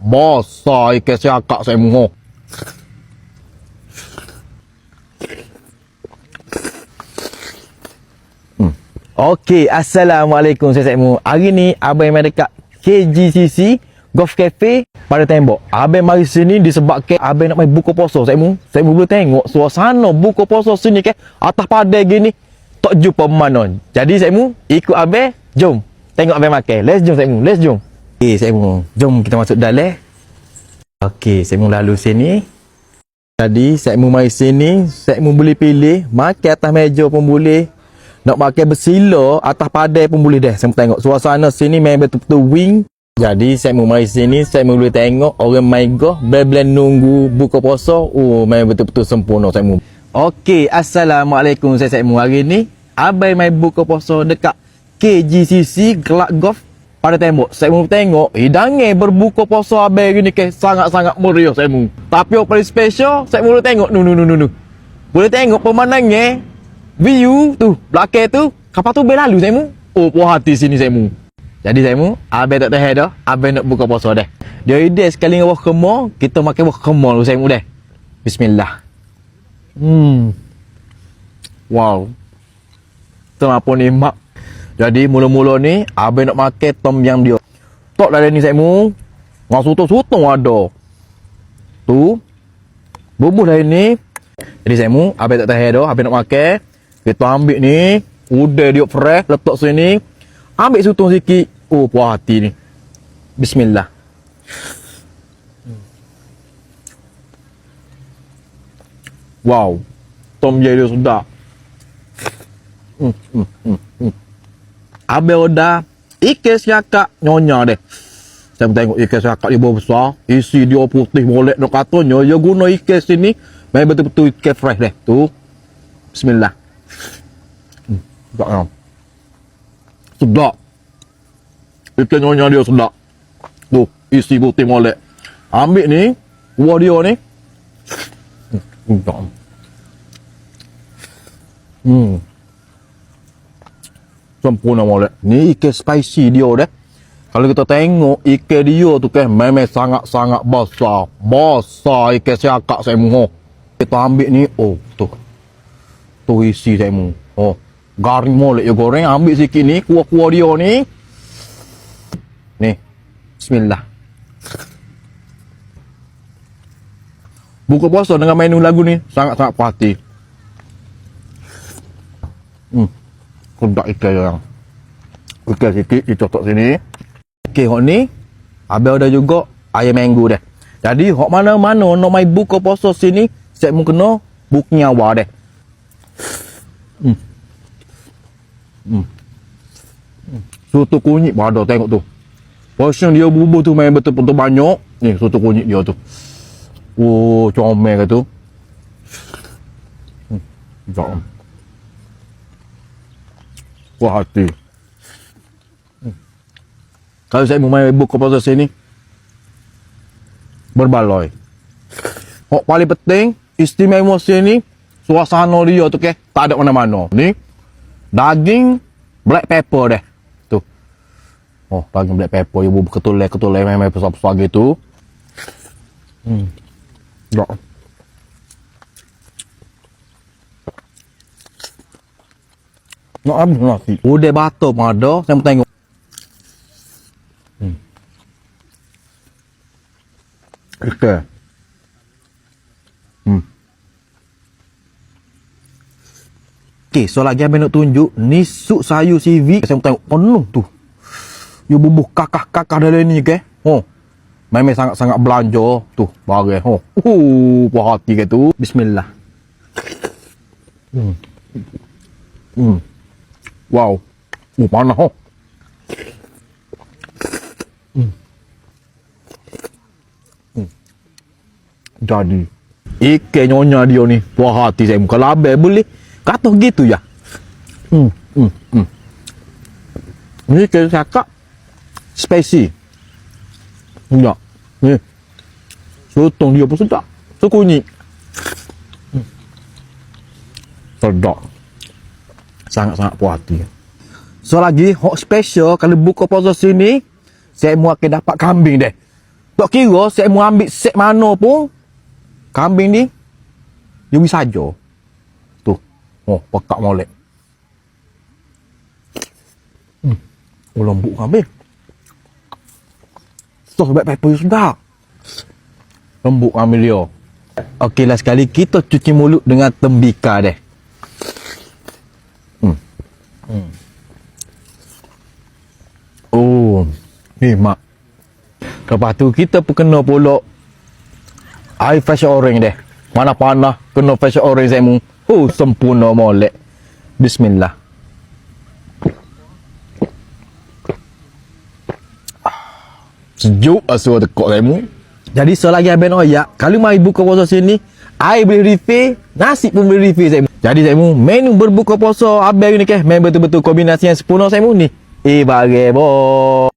Basah ikan siakak saya mu. Okey, Assalamualaikum saya Mu. Hari ni abang mai dekat KGCC Golf Cafe pada tembok. Abang mari sini disebabkan abang nak mai buka puasa saya Mu. Saya Mu boleh tengok suasana buka puasa sini ke atas padai gini. Tak jumpa mana. Jadi saya Mu ikut abang, jom tengok abang makan. Let's jom saya Mu, let's jom. Okey saya Mu, jom kita masuk dalam. Okey, saya Mu lalu sini. Jadi saya Mu mai sini, saya Mu boleh pilih makan atas meja pun boleh. Nak pakai bersila atas padai pun boleh dah. Saya tengok suasana sini memang betul-betul wing. Jadi saya mau mari sini, saya mau boleh tengok orang main golf berbelanja nunggu buka puasa. Oh, memang betul-betul sempurna saya mau. Okey, Assalamualaikum saya mau. Hari ni abang main buka puasa dekat KGCC Kelak Golf pada tembok. Saya mau tengok hidangan berbuka puasa abang gini ke sangat-sangat meriah saya mau. Tapi yang paling special saya mau tengok nu. Boleh tengok pemandangan. View tu, belakang tu, kapal tu berlalu saya mu. Oh, puas hati sini saya mu. Jadi saya mu, abang tak tahan dah, abang nak buka puasa dah. Dia ide sekali dengan buah kemar, kita makan buah kemar dulu saya mu dah. Bismillah. Wow. Terlalu nikmat. Jadi mula-mula ni, abang nak makan tom yam dia. Tok dari ni saya mu, dengan sotong-sotong ada. Tu, bubuh dari ni. Jadi saya mu, abang tak tahan dah, abang nak makan. Kita ambil ni, udah dia fresh, letak sini. Ambil sotong sikit. Oh, puas hati ni. Bismillah. Wow. Tom yam dia sedap. Habis dah ikan siakak nyonya deh. Saya tengok ikan siakak dia besar. Isi dia putih boleh nak katanya. Dia guna ikan sini. Memang betul-betul ikan fresh deh. Tu. Bismillah. Sedap. Sedap. Ikan nyonya dia sedap. Tu, isi putih molek. Ambil ni, kuah dia ni. Sedap. Sempurna molek. Ni ikan spicy dia dah. Kalau kita tengok ikan dia tu kan memang sangat-sangat besar. Besar ikan siakak saya mu. Kita ambil ni, oh tu. Tu isi saya mu. Oh, garing molek ya goreng. Ambil sikit ni, kuah-kuah dia ni. Ni. Bismillah. Buka puasa dengan menu lagu ni sangat-sangat puas hati. Sedap ikan yang. Ikan sikit dicotok sini. Okey, hok ni abang ada juga ayam minggu dah. Jadi hok mana-mana nak mai buka puasa sini, saya mu kena booking awal dah. Soto kunyit pun ada, tengok tu. Portion dia bubur tu memang betul-betul banyak. Ni soto kunyit dia tu. Oh, comel ke tu. Jom. Puas hati. Kalau saya mau main buka puasa sini, berbaloi. Hok paling penting, istimewa sini, suasana dia tu ke, tak ada mana-mana. Ni, daging black pepper deh. Tu. Oh, daging black pepper, ibu ketulai memang besar-besar gitu. Tak. Nak habis nasi. Udah batuk pun ada, saya mau tengok. Okay. Okay, so lagi abang nak tunjuk ni sup sayur CV. Saya tengok penuh tu. You bubuh kakak-kakak dalam ni ke. Oh. Memang sangat-sangat belanja tu barang. Oh. Puas hati ke tu. Bismillah. Wow. Panas oh. Jadi ikan nyonya dia ni puas hati saya. Kalau abang boleh kata gitu ya. Ni ikan siakak spicy. Enggak. Ni. Sotong dia pun sedap. Sekunyit. Sedap. Sangat-sangat puas hati. So lagi hot special kalau buka puasa sini, saya mau akan dapat kambing deh. Tak kira saya mau ambil set mana pun, kambing ni, dia boleh saja. Tu. Oh, pekak molek. Oh, lembut kambing. Sos baik pepper sedap. Lembut kambing dia. Okey lah sekali kita cuci mulut dengan tembikar deh. Oh, ni mak. Lepas tu kita pun kena pula air fresh orange deh. Mana panah kena fresh orange saya mu. Oh, sempurna molek. Bismillah. Sejuk asal tekok saya mu. Jadi selagi abang oyak, kalau mari buka puasa sini, air boleh refill, nasi pun boleh refill saya mu. Jadi saya mu, menu berbuka puasa abang ni ke, memang betul-betul kombinasi yang sempurna saya mu ni. Bagai boh.